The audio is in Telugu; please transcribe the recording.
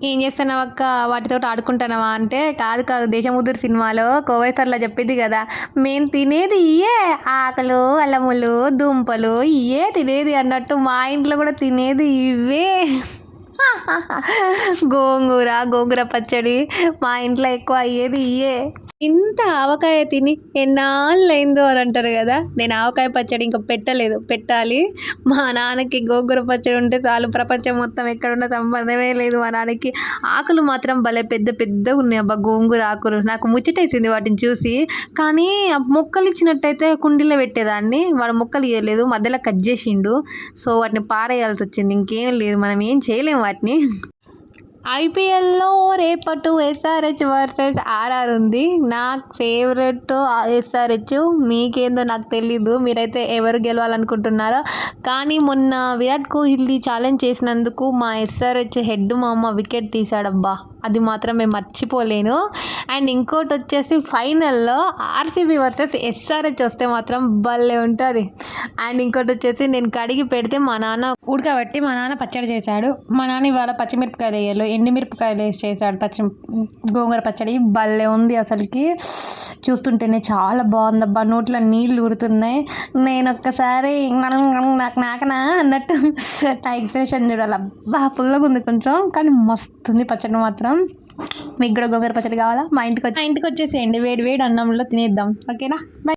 ఏం చేస్తున్నావు అక్క వాటితో ఆడుకుంటున్నావా అంటే కాదు కాదు దేశముద్రు సినిమాలో కోవేశ్వర్లా చెప్పింది కదా మేము తినేది ఇయే ఆకులు అల్లములు దుంపలు ఇయే తినేది అన్నట్టు మా ఇంట్లో కూడా తినేది ఇవే. గోంగూర పచ్చడి మా ఇంట్లో ఎక్కువ అయ్యేది ఇయే. ఇంత ఆవకాయ తిని ఎన్నాళ్ళైందో అని అంటారు కదా. నేను ఆవకాయ పచ్చడి ఇంకా పెట్టలేదు, పెట్టాలి. మా నాన్నకి గోంగూర పచ్చడి ఉంటే చాలు, ప్రపంచం మొత్తం ఎక్కడున్న సంబంధమే లేదు మా నాన్నకి. ఆకులు మాత్రం భలే పెద్ద పెద్దగా ఉన్నాయి అబ్బా, గోంగూర ఆకులు. నాకు ముచ్చటేసింది వాటిని చూసి. కానీ మొక్కలు ఇచ్చినట్టయితే కుండీలో పెట్టేదాన్ని, వాడు మొక్కలు ఇవ్వలేదు, మధ్యలో కట్ చేసిండు. సో వాటిని పారేయాల్సి వచ్చింది. ఇంకేం లేదు, మనం ఏం చేయలేము వాటిని. ఐపీఎల్లో రేపటి ఎస్ఆర్హెచ్ వర్సెస్ ఆర్ఆర్ ఉంది. నాకు ఫేవరెట్ ఎస్ఆర్హెచ్, మీకేందో నాకు తెలీదు, మీరైతే ఎవరు గెలవాలనుకుంటున్నారో. కానీ మొన్న విరాట్ కోహ్లీ ఛాలెంజ్ చేసినందుకు మా ఎస్ఆర్హెచ్ హెడ్ మా అమ్మ వికెట్ తీసాడబ్బా, అది మాత్రం మేము మర్చిపోలేను. అండ్ ఇంకోటి వచ్చేసి ఫైనల్లో ఆర్సీబీ వర్సెస్ ఎస్ఆర్హెచ్ వస్తే మాత్రం భలే ఉంటుంది. అండ్ ఇంకోటి వచ్చేసి నేను కడిగి పెడితే మా నాన్న ఉడకబెట్టి మా నాన్న పచ్చడి చేశాడు. మా నాన్న ఇవాళ పచ్చిమిరపకాయలు వేయాలి, ఎండుమిరపకాయలు వేసి చేశాడు గోంగూర పచ్చడి. భలే ఉంది అసలుకి, చూస్తుంటేనే చాలా బాగుందబ్బా, నోట్లో నీళ్ళు ఊరుతున్నాయి. నేను ఒక్కసారి నాకు నాకనా అన్నట్టు నా ఎక్స్ప్రెషన్ చూడాలి. అబ్బా పుల్లగా ఉంది కొంచెం, కానీ మస్తుంది పచ్చడి మాత్రం. మీకు కూడా గోంగూర పచ్చడి కావాలా? మా ఇంటికి వచ్చేసేయండి, వేడి వేడి అన్నంలో తినేద్దాం. ఓకేనా? బాయ్.